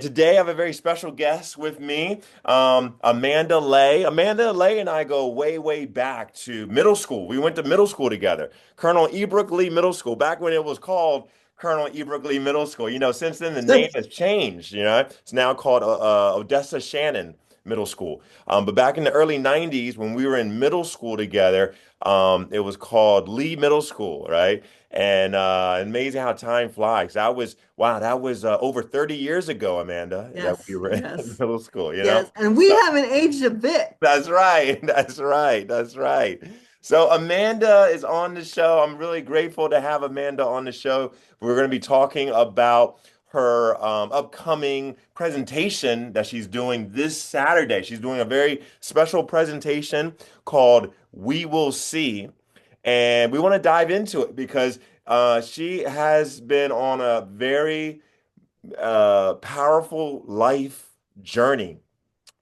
Today, I have a very special guest with me, Amanda Lay. Amanda Lay and I go way, way back to middle school. We went to middle school together, Colonel Ebrook Lee Middle School, back when it was called Colonel Ebrook Lee Middle School. Since then the name has changed. It's now called Odessa Shannon Middle School. But back in the early '90s, when we were in middle school together, it was called Lee Middle School, right? And amazing how time flies. That was over 30 years ago, Amanda, that we Yes, were in yes, middle school, you know? yes. And we haven't aged a bit. That's right. That's right. That's right. So Amanda is on the show. I'm really grateful to have Amanda on the show. We're going to be talking about her upcoming presentation that she's doing this Saturday. She's doing a very special presentation called We Will See. And we want to dive into it because she has been on a very powerful life journey.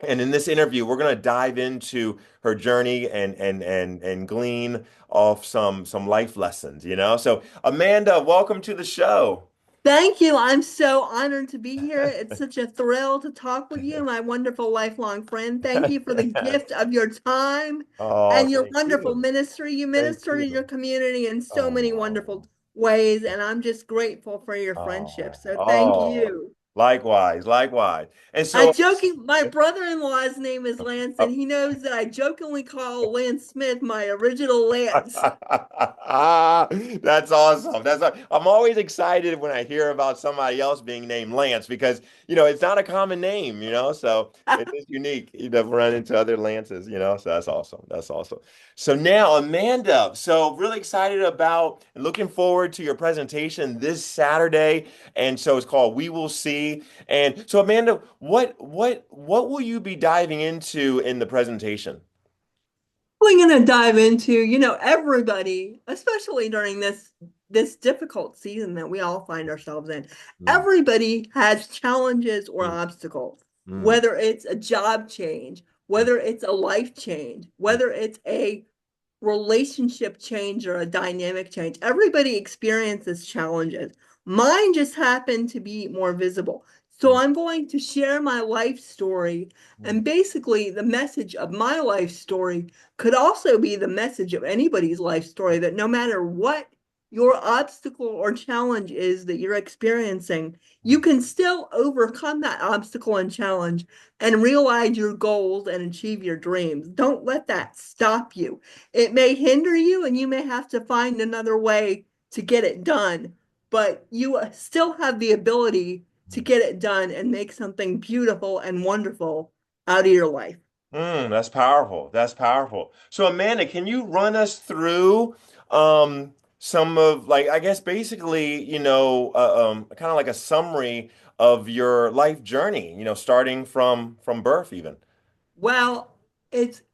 And in this interview, we're going to dive into her journey and glean off some life lessons, you know? So, Amanda, welcome to the show. Thank you. I'm so honored to be here. It's such a thrill to talk with you, my wonderful lifelong friend. Thank you for the gift of your time Oh, and your thank wonderful you. ministry. You Thank minister in your you. community in so many Oh, wonderful ways, and I'm just grateful for your friendship. oh, So thank oh. you. Likewise, likewise. And I so, joking, my brother-in-law's name is Lance, and he knows that I jokingly call Lance Smith my original Lance. That's awesome. I'm always excited when I hear about somebody else being named Lance because, it's not a common name, so it is unique. You never run into other Lances, so that's awesome. That's awesome. So now, Amanda, so really excited about and looking forward to your presentation this Saturday. And so it's called We Will See. And so, Amanda, what will you be diving into in the presentation? We're going to dive into, everybody, especially during this difficult season that we all find ourselves in. Mm, Everybody has challenges or mm, obstacles, mm, whether it's a job change, whether it's a life change, mm, whether it's a relationship change or a dynamic change. Everybody experiences challenges. Mine just happened to be more visible. So mm, I'm going to share my life story. mm. And basically, the message of my life story could also be the message of anybody's life story that no matter what your obstacle or challenge is that you're experiencing, you can still overcome that obstacle and challenge and realize your goals and achieve your dreams. Don't let that stop you. It may hinder you and you may have to find another way to get it done, but you still have the ability to get it done and make something beautiful and wonderful out of your life. That's powerful. That's powerful. So Amanda, can you run us through some of like I guess basically, kind of like a summary of your life journey, starting from birth even. Well,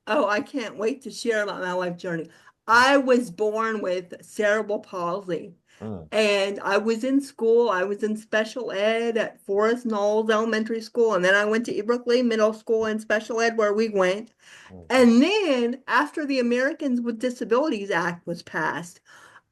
I can't wait to share about my life journey. I was born with cerebral palsy. Mm, And I was in school. I was in special ed at Forest Knolls Elementary School. And then I went to Ebrook Middle School and special ed where we went. mm, And then after the Americans with Disabilities Act was passed,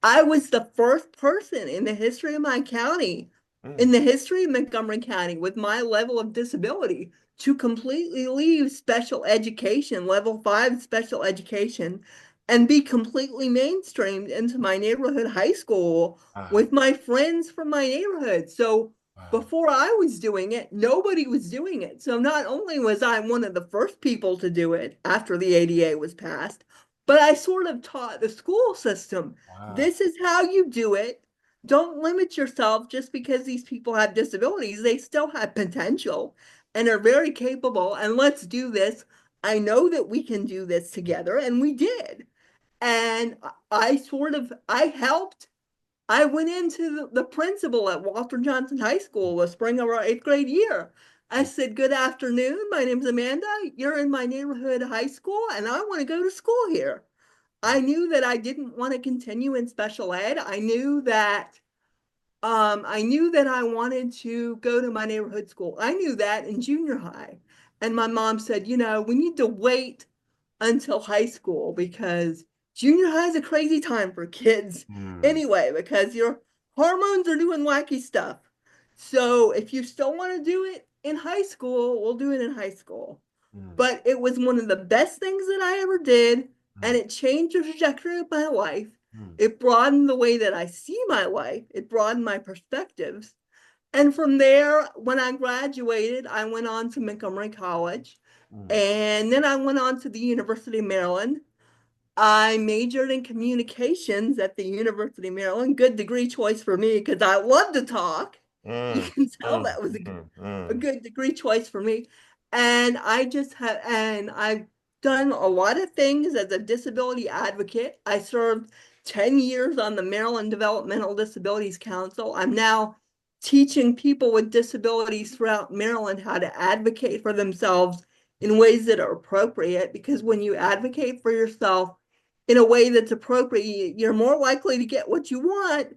I was the first person in the history of my county, in mm, the history of Montgomery County, with my level of disability to completely leave special education, level 5 special education, and be completely mainstreamed into my neighborhood high school wow, with my friends from my neighborhood. So wow. before I was doing it, nobody was doing it. So not only was I one of the first people to do it after the ADA was passed, but I sort of taught the school system Wow. this is how you do it. Don't limit yourself just because these people have disabilities. They still have potential and are very capable. And let's do this. I know that we can do this together. And we did. And I helped. I went into the principal at Walter Johnson High School the spring of our 8th grade year. I said, "Good afternoon. My name's Amanda. You're in my neighborhood high school, and I want to go to school here." I knew that I didn't want to continue in special ed. I knew that I wanted to go to my neighborhood school. I knew that in junior high. And my mom said, we need to wait until high school because junior high is a crazy time for kids Mm, anyway, because your hormones are doing wacky stuff. So if you still want to do it, in high school, we'll do it in high school. Mm, But it was one of the best things that I ever did, and mm, it changed the trajectory of my life. mm, It broadened the way that I see my life. It broadened my perspectives. And from there, when I graduated, I went on to Montgomery College. mm. And then I went on to the University of Maryland. I majored in communications at the University of Maryland. Good degree choice for me because I love to talk. You Mm, can tell mm, that was mm, a mm. good degree choice for me. And I've done a lot of things as a disability advocate. I served 10 years on the Maryland Developmental Disabilities Council. I'm now teaching people with disabilities throughout Maryland how to advocate for themselves in ways that are appropriate. Because when you advocate for yourself in a way that's appropriate, you're more likely to get what you want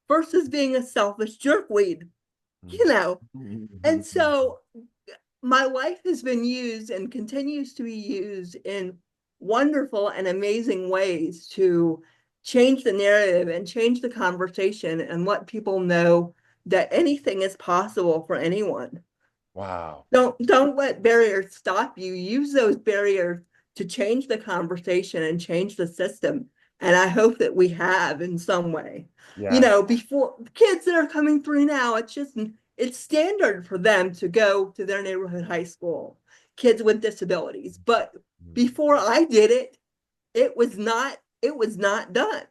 versus being a selfish jerkweed, you know. And Mm. so my life has been used and continues to be used in wonderful and amazing ways to change the narrative and change the conversation and let people know that anything is possible for anyone. Wow. Don't let barriers stop you. Use those barriers to change the conversation and change the system. And I hope that we have in some way. You Yes. know, before kids that are coming through now, it's standard for them to go to their neighborhood high school, kids with disabilities. But Mm. before I did it, it was not done.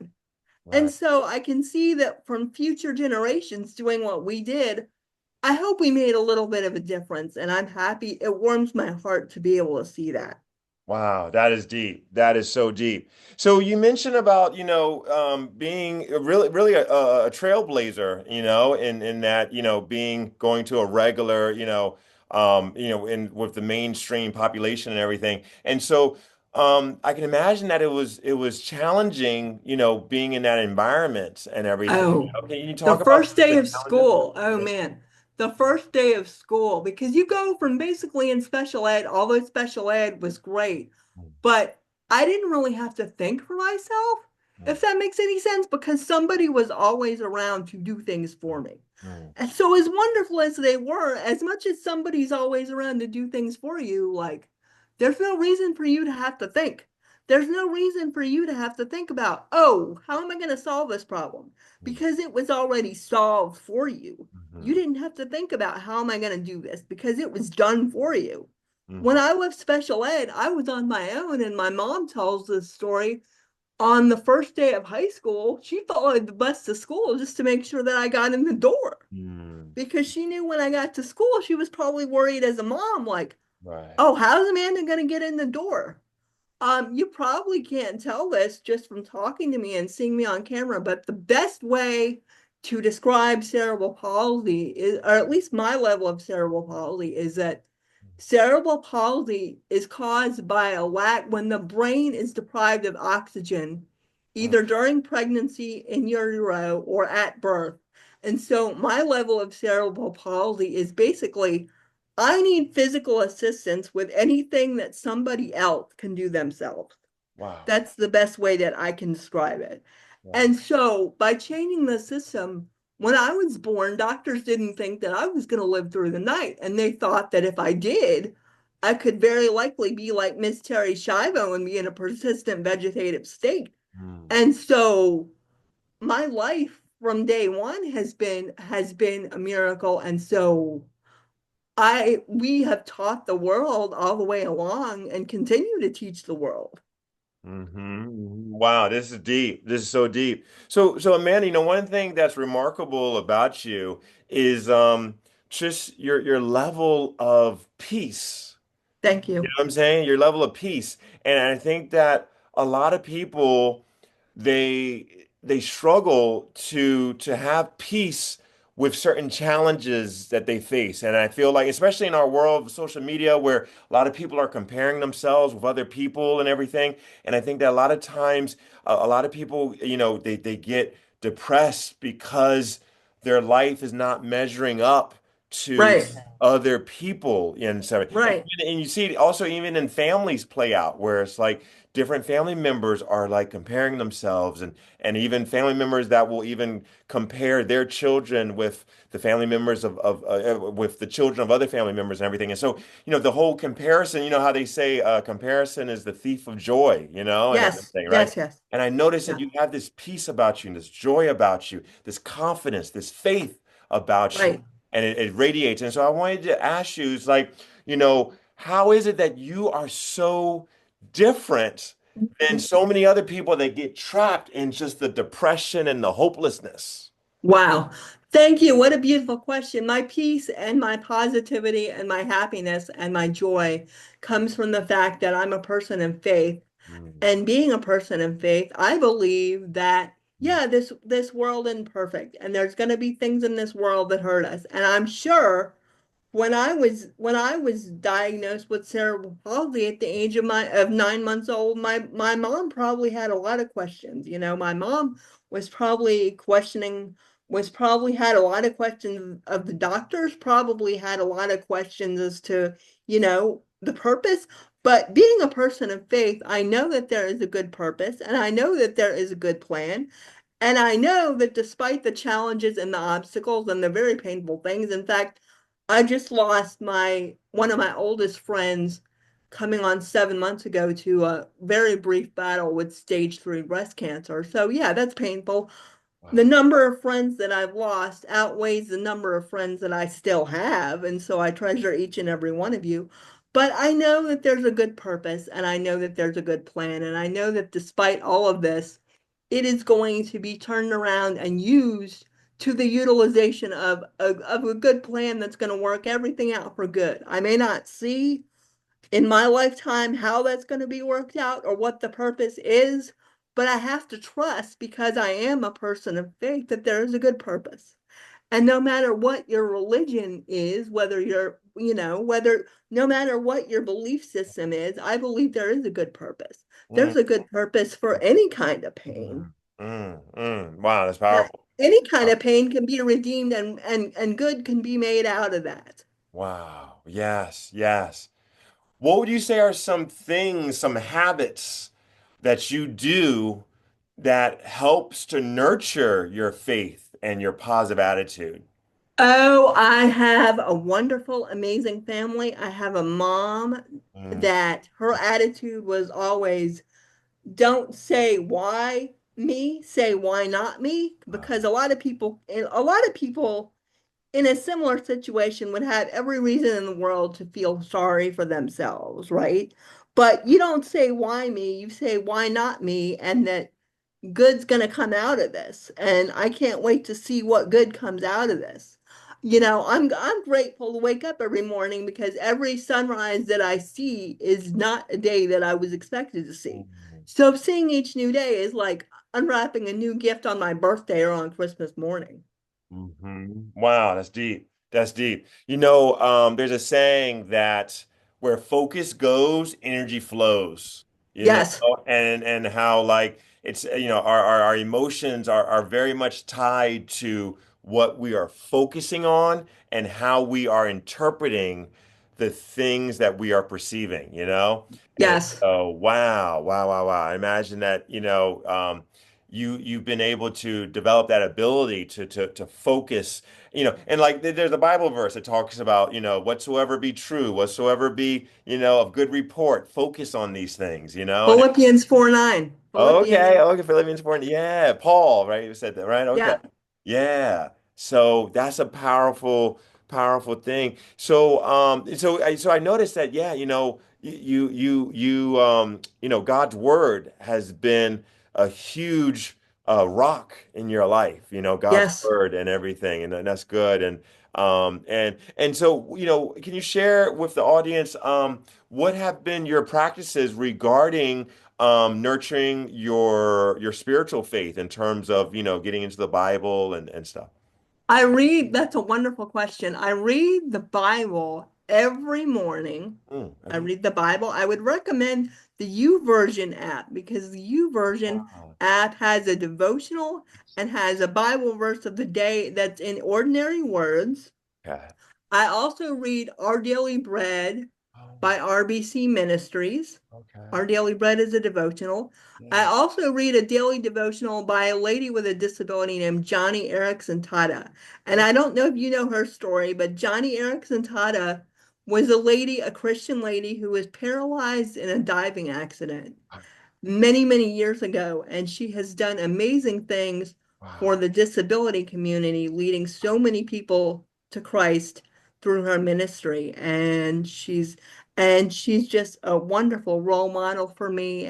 And Right. so I can see that from future generations doing what we did, I hope we made a little bit of a difference, and I'm happy. It warms my heart to be able to see that. Wow, that is deep. That is so deep. So you mentioned about, being really a trailblazer, in that, being going to a regular, in with the mainstream population and everything. And so I can imagine that it was challenging, being in that environment and everything. Oh, Can you the talk about first day the of challenges? school. Oh man, the first day of school, because you go from basically in special ed, although special ed was great, but I didn't really have to think for myself, Mm, if that makes any sense, because somebody was always around to do things for mm, me. mm, And so, as wonderful as they were, as much as somebody's always around to do things for you, like, there's no reason for you to have to think. There's no reason for you to have to think about, oh, how am I going to solve this problem? mm, Because it was already solved for you. You mhm, didn't have to think about how am I going to do this because it was done for you. When mhm, I left special ed, I was on my own, and my mom tells this story. On the first day of high school, she followed the bus to school just to make sure that I got in the door mm. because she knew when I got to school, she was probably worried as a mom, like, Right. oh, how's Amanda going to get in the door? You probably can't tell this just from talking to me and seeing me on camera, but the best way to describe cerebral palsy is, or at least my level of cerebral palsy, is that cerebral palsy is caused by a lack when the brain is deprived of oxygen, Mm, either during pregnancy, in utero, or at birth. And so my level of cerebral palsy is basically I need physical assistance with anything that somebody else can do themselves. wow. That's the best way that I can describe it. Wow. And so by changing the system, when I was born, doctors didn't think that I was going to live through the night. And they thought that if I did, I could very likely be like Miss Terry Schiavo and be in a persistent vegetative state. Mm, And so my life from day one has been a miracle. And so I we have taught the world all the way along and continue to teach the world. Wow, this is deep. This is so deep. So Amanda, one thing that's remarkable about you is just your level of peace. Thank You you. know what I'm saying? Your level of peace. And I think that a lot of people they struggle to have peace with certain challenges that they face. And I feel like, especially in our world of social media, where a lot of people are comparing themselves with other people and everything. And I think that a lot of times, a lot of people, they get depressed because their life is not measuring up to Right, other people and so right. and you see it also even in families play out where it's like different family members are like comparing themselves, and even family members that will even compare their children with the family members of with the children of other family members and everything. And so, the whole comparison, how they say comparison is the thief of joy, and Yes, everything, right? yes, yes. And I noticed that Yeah, you have this peace about you and this joy about you, this confidence, this faith about you, right. and it radiates. And so I wanted to ask you, it's like, how is it that you are so different than so many other people that get trapped in just the depression and the hopelessness? Wow. Thank you. What a beautiful question. My peace and my positivity and my happiness and my joy comes from the fact that I'm a person in faith. Mm, And being a person in faith, I believe that, mm, yeah, this world isn't perfect, and there's going to be things in this world that hurt us. And I'm sure when I was diagnosed with cerebral palsy at the age of 9 months old, my mom probably had a lot of questions. My mom was probably questioning, was probably had a lot of questions of the doctors, probably had a lot of questions as to, the purpose. But being a person of faith, I know that there is a good purpose, and I know that there is a good plan. And I know that despite the challenges and the obstacles and the very painful things, in fact, I just lost my one of my oldest friends coming on 7 months ago to a very brief battle with stage 3 breast cancer. So yeah, that's painful. The wow. number of friends that I've lost outweighs the number of friends that I still have, and so I treasure each and every one of you. But I know that there's a good purpose, and I know that there's a good plan, and I know that despite all of this, it is going to be turned around and used to the utilization of a good plan that's going to work everything out for good. I may not see in my lifetime how that's going to be worked out or what the purpose is, but I have to trust because I am a person of faith that there is a good purpose. And no matter what your religion is, whether you're, whether no matter what your belief system is, I believe there is a good purpose. Mm, There's a good purpose for any kind of pain. mm, Wow, that's That powerful. any kind of pain can be redeemed and good can be made out of that. Wow. Yes, yes. What would you say are some things, some habits that you do that helps to nurture your faith and your positive attitude? Oh, I have a wonderful, amazing family. I have a mom Mm, that her attitude was always, don't say why me, say why not me, wow. because a lot of people in a similar situation would have every reason in the world to feel sorry for themselves, right? But you don't say why me, you say why not me, and that good's going to come out of this. And I can't wait to see what good comes out of this. I'm grateful to wake up every morning because every sunrise that I see is not a day that I was expected to see. Mm. So seeing each new day is like unwrapping a new gift on my birthday or on Christmas morning. Wow, that's deep. That's deep. There's a saying that where focus goes, energy flows. You know, Yes, and how like it's our emotions are very much tied to what we are focusing on and how we are interpreting the things that we are perceiving, And yes. so wow, wow, wow, wow. I imagine that, you've been able to develop that ability to focus, and like there's a Bible verse that talks about, whatsoever be true, whatsoever be, of good report, focus on these things, and Philippians 4:9. Philippians, okay, okay, Philippians 4, yeah, Paul, right? You said that, right? Okay. yeah, Yeah. So that's a powerful, powerful thing. So I noticed that, yeah, God's word has been a huge rock in your life, God's yes. word and everything, and that's good. And so, can you share with the audience what have been your practices regarding nurturing your spiritual faith in terms of, getting into the Bible and stuff? That's a wonderful question. I read the Bible every morning. I Every read the Bible. I would recommend the YouVersion app because the YouVersion wow. app has a devotional and has a Bible verse of the day that's in ordinary words. Okay. I also read Our Daily Bread Oh, by RBC Ministries. okay. Our Daily Bread is a devotional. I Yeah. also read a daily devotional by a lady with a disability named Johnny Erickson Tata. And Oh, I don't know if you know her story, but Johnny Erickson Tata was a Christian lady who was paralyzed in a diving accident many, many years ago, and she has done amazing things for wow. the disability community, leading so many people to Christ through her ministry. And she's just a wonderful role model for me.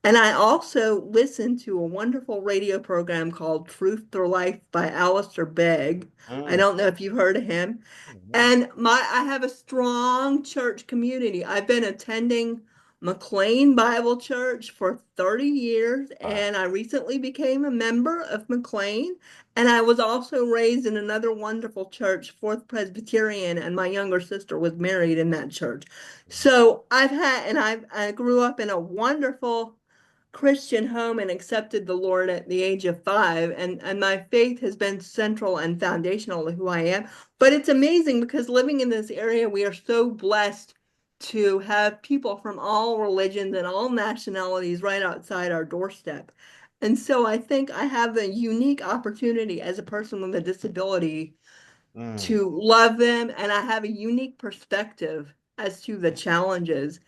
And I also listen to a wonderful radio program called Truth to Life by Alistair Begg. I Mm, don't know if you've heard of him. mm, And I have a strong church community. I've been attending McLean Bible Church for 30 years, wow. and I recently became a member of McLean. And I was also raised in another wonderful church, Fourth Presbyterian, and my younger sister was married in that church. So I grew up in a wonderful Christian home and accepted the Lord at the age of 5. And my faith has been central and foundational to who I am. But it's amazing because living in this area, we are so blessed to have people from all religions and all nationalities right outside our doorstep. And so I think I have a unique opportunity as a person with a disability Mm, to love them, and I have a unique perspective as to the challenges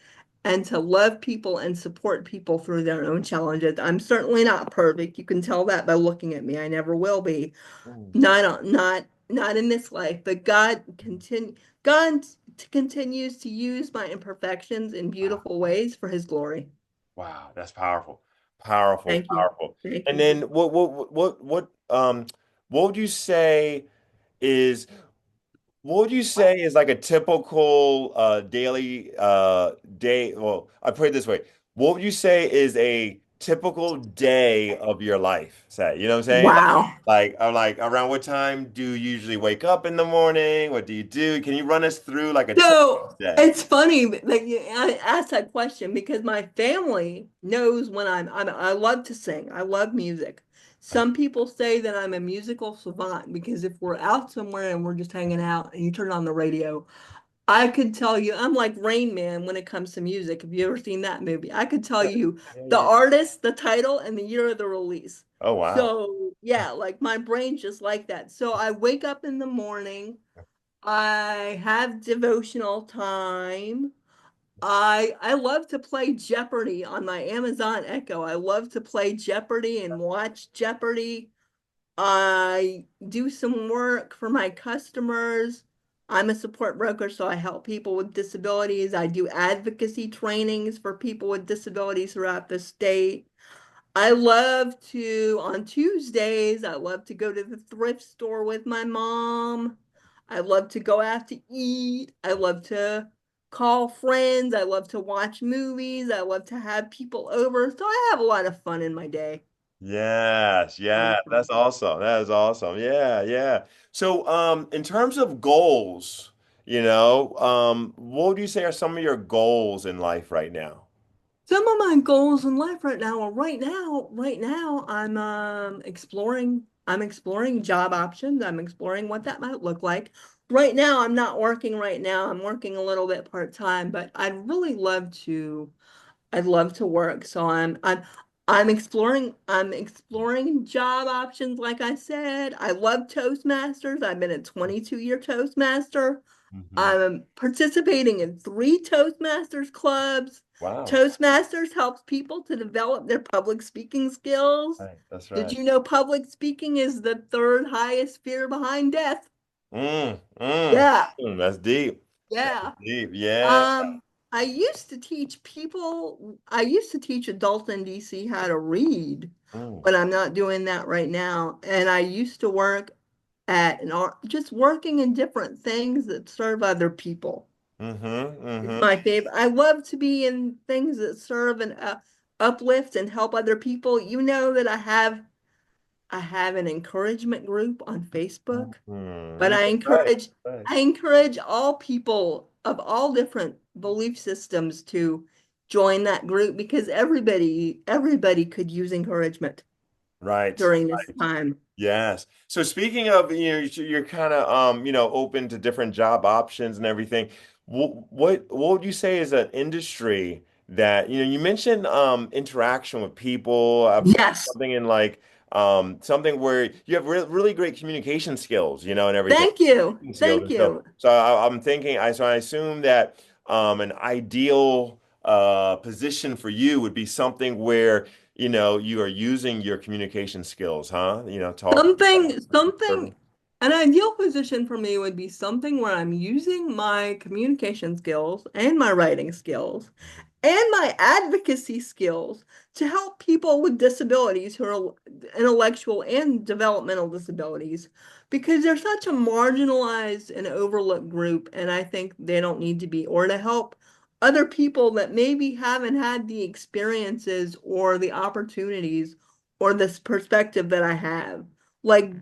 and to love people and support people through their own challenges. I'm certainly not perfect. You can tell that by looking at me. I never will be. mm. Not in this life, but God continues to use my imperfections in Wow. beautiful ways for his glory. Wow, that's powerful. Powerful, Thank you. powerful. Thank And you. then what would you say is what would you say is like a typical daily day? Well, I put it this way. What would you say is a typical day of your life? Say, you know what I'm saying? Wow. I'm like around what time do you usually wake up in the morning? What do you do? Can you run us through like a typical So day? it's funny that you asked that question because my family knows when I love to sing. I love music. Some people say that I'm a musical savant because if we're out somewhere and we're just hanging out and you turn on the radio, I could tell you I'm like Rain Man when it comes to music. Have you ever seen that movie? I could tell Yeah, you yeah, the yeah. artist, the title, and the year of the release. Oh wow. So yeah, like my brain's just like that. So I wake up in the morning. I have devotional time. I love to play Jeopardy on my Amazon Echo. I love to play Jeopardy and watch Jeopardy. I do some work for my customers. I'm a support broker, so I help people with disabilities. I do advocacy trainings for people with disabilities throughout the state. On Tuesdays, I love to go to the thrift store with my mom. I love to go out to eat. I love to call friends. I love to watch movies. I love to have people over. So I have a lot of fun in my day. Yes, A lot yeah, of that's fun. awesome. That is awesome. Yeah, yeah. So, in terms of goals, what would you say are some of your goals in life right now? Some of my goals in life right now are right now I'm exploring job options. I'm exploring what that might look like. Right now I'm not working right now. I'm working a little bit part-time, but I'd love to work. So I'm exploring job options like I said. I love Toastmasters. I've been a 22-year Toastmaster. Hmm. I'm participating in 3 Toastmasters clubs. Wow. Toastmasters helps people to develop their public speaking skills. Right, that's Did right. you know public speaking is the third highest fear behind death? Mm, mm, Yeah, that's deep. That's yeah. deep. Yeah. Um, I used to teach adults in DC how to read, Mm, but I'm not doing that right now. And I used to work at an art, just working in different things that serve other people. mm-hmm, It's mm-hmm. my favorite. I love to be in things that serve and uplift and help other people. You know that I have an encouragement group on Facebook, but Mm, right. Right. I encourage all people of all different belief systems to join that group because everybody could use encouragement Right. during this time. Yes. So speaking of, you're kind of open to different job options and everything. What would you say is an industry that, you mentioned interaction with people, Yes. something in like something where you have really great communication skills, and everything. Thank you. Skills. Thank And so you. I'm thinking I assume that an ideal position for you would be something where you are using your communication skills, huh? Talking. Something, an ideal position for me would be something where I'm using my communication skills and my writing skills and my advocacy skills to help people with disabilities who are intellectual and developmental disabilities because they're such a marginalized and overlooked group, and I think they don't need to be, or to help other people that maybe haven't had the experiences or the opportunities or this perspective that I have. Like,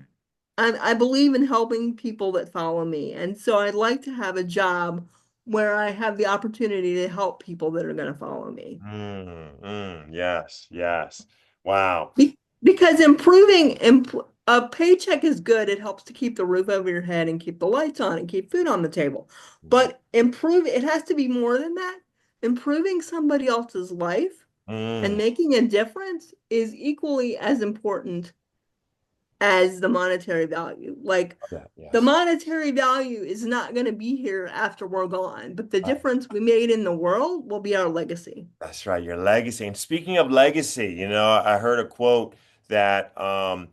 I believe in helping people that follow me. And so I'd like to have a job where I have the opportunity to help people that are going to follow me. Yes, yes. Wow. Because a paycheck is good. It helps to keep the roof over your head and keep the lights on and keep food on the table. But it has to be more than that. Improving somebody else's life and Mm, making a difference is equally as important as the monetary value. Like that, the yes. monetary value is not going to be here after we're gone, but the difference we made in the world will be our legacy. That's right, your legacy. And speaking of legacy, I heard a quote that, a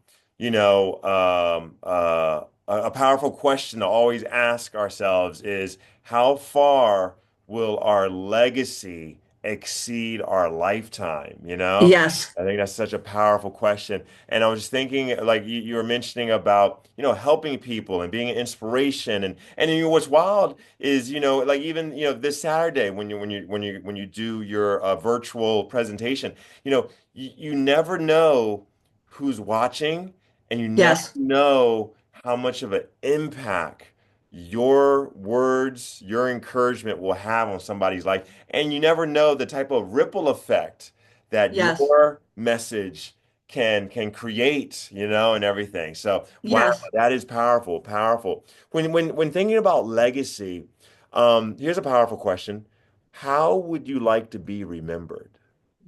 powerful question to always ask ourselves is how far will our legacy exceed our lifetime? Yes. I think that's such a powerful question. And I was just thinking, like you were mentioning about, helping people and being an inspiration. And what's wild is, like even, this Saturday when you do your virtual presentation, you never know who's watching, and you never Yes. know how much of an impact your words, your encouragement will have on somebody's life. And you never know the type of ripple effect that Yes. your message can create, and everything. So, wow, Yes. that is powerful, powerful. When thinking about legacy, here's a powerful question. How would you like to be remembered?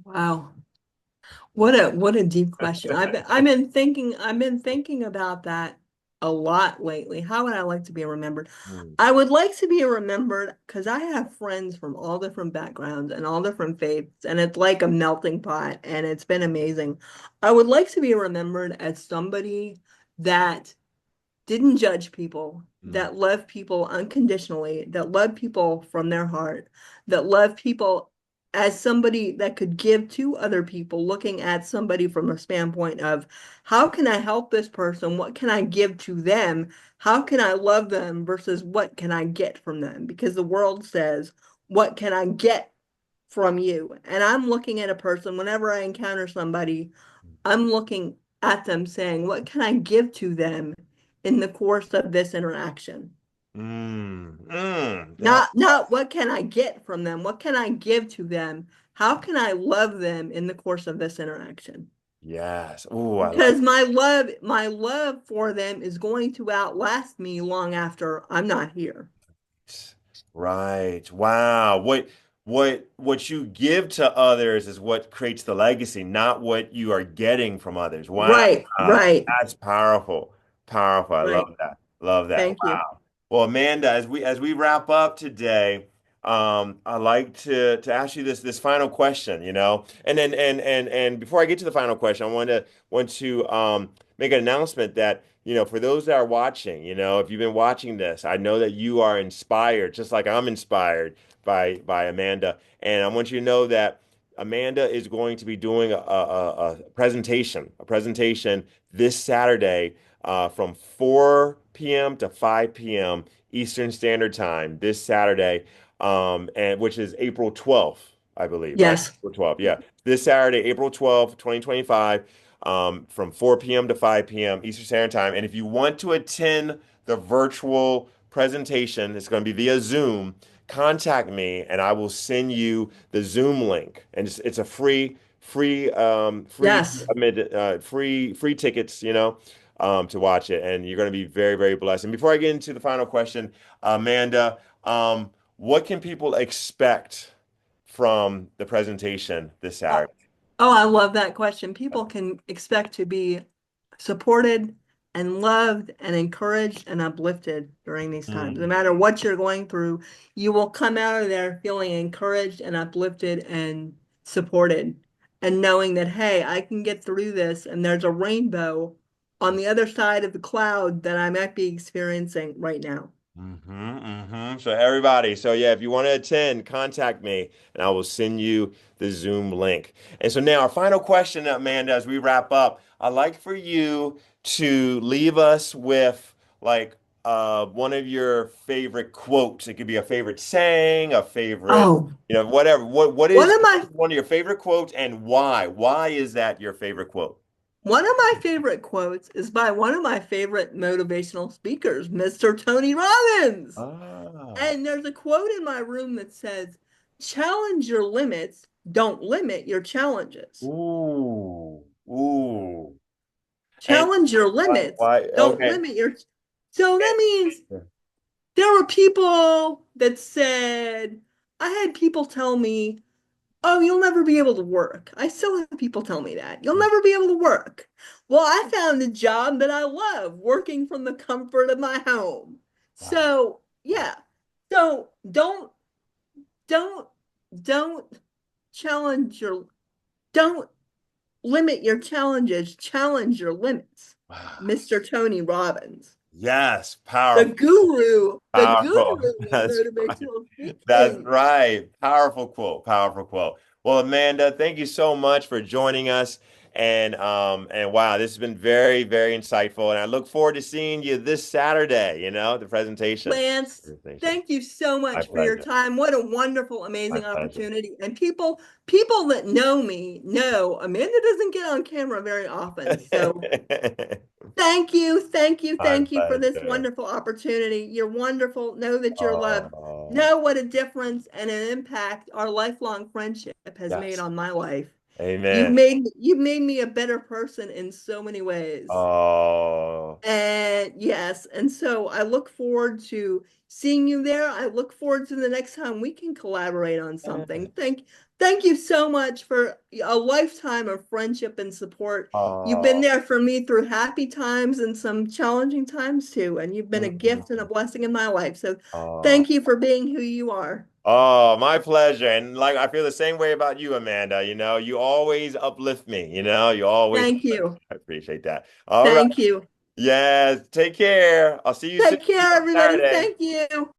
Wow. What a deep question. I've been thinking about that a lot lately. How would I like to be remembered? Hmm. I would like to be remembered because I have friends from all different backgrounds and all different faiths, and it's like a melting pot, and it's been amazing. I would like to be remembered as somebody that didn't judge people, Hmm. that loved people unconditionally, that loved people from their heart, that loved people as somebody that could give to other people, looking at somebody from a standpoint of how can I help this person? What can I give to them? How can I love them versus what can I get from them? Because the world says, what can I get from you? And I'm looking at a person whenever I encounter somebody, I'm looking at them saying, what can I give to them in the course of this interaction? Yeah. Not what can I get from them? What can I give to them? How can I love them in the course of this interaction? Yes. Oh, I like Because my love for them is going to outlast me long after I'm not here. it. Right. Wow. What you give to others is what creates the legacy, not what you are getting from others. Wow. Right, right, That's powerful. Powerful. I right. love that. Love that. Thank you. Wow. Well, Amanda, as we wrap up today, I'd like to ask you this final question, and before I get to the final question, I want to make an announcement that, for those that are watching, if you've been watching this, I know that you are inspired, just like I'm inspired by Amanda. And I want you to know that Amanda is going to be doing a presentation this Saturday from 4 p.m. to 5 p.m. Eastern Standard Time this Saturday, and which is April 12th, I believe, right? Yes, April 12th, yeah. This Saturday, April 12th, 2025, from 4 p.m. to 5 p.m. Eastern Standard Time. And if you want to attend the virtual presentation, it's going to be via Zoom. Contact me, and I will send you the Zoom link. And it's a free yes, free tickets, to watch it, and you're going to be very, very blessed. And before I get into the final question, Amanda, what can people expect from the presentation this Oh, Saturday? oh, I love that question. People can expect to be supported and loved and encouraged and uplifted during these times. No Mm, matter what you're going through, you will come out of there feeling encouraged and uplifted and supported and knowing that, hey, I can get through this and there's a rainbow on the other side of the cloud that I might be experiencing right now. So everybody, so yeah, if you want to attend, contact me and I will send you the Zoom link. And so now our final question, Amanda, as we wrap up, I'd like for you to leave us with like one of your favorite quotes. It could be a favorite saying, a favorite, Oh, whatever. What one is of my one of your favorite quotes and why? Why is that your favorite quote? One of my favorite quotes is by one of my favorite motivational speakers, Mr. Tony Robbins. Ah. And there's a quote in my room that says, challenge your limits, don't limit your challenges. Ooh. Ooh. And Challenge your why? limits, Why? don't Okay. limit your. So that means there were people that said, I had people tell me, oh, you'll never be able to work. I still have people tell me that. You'll never be able to work. Well, I found a job that I love, working from the comfort of my home. Wow. So, yeah. So don't, don't challenge your, don't limit your challenges, challenge your limits. Wow. Mr. Tony Robbins, Yes, the powerful, guru, the powerful. guru of That's right. motivational That's speaking. right. Powerful quote, powerful quote. Well, Amanda, thank you so much for joining us. And wow, this has been very, very insightful. And I look forward to seeing you this Saturday, the presentation. Lance, Presentation. thank you so My much for your pleasure. time. What a wonderful, My amazing pleasure. opportunity. And people that know me know Amanda doesn't get on camera very often. So thank you, thank you, My thank you for this pleasure. wonderful opportunity. You're wonderful. Know that you're loved. Oh, Know what a difference and an impact our lifelong friendship has made yes. on my life. Amen. You've made me a better person in so many ways. Oh, And yes, and so I look forward to seeing you there. I look forward to the next time we can collaborate on something. Thank you so much for a lifetime of friendship and support. You've been oh, there for me through happy times and some challenging times too, and you've been a gift and a mm, blessing in my life. So oh, thank you for being who you are. oh, my pleasure. And like I feel the same way about you, Amanda. You always uplift me, you always Thank you. I appreciate that. All right. Thank you. Yes. Take care. I'll see you soon Take care, everybody. Saturday. Thank you.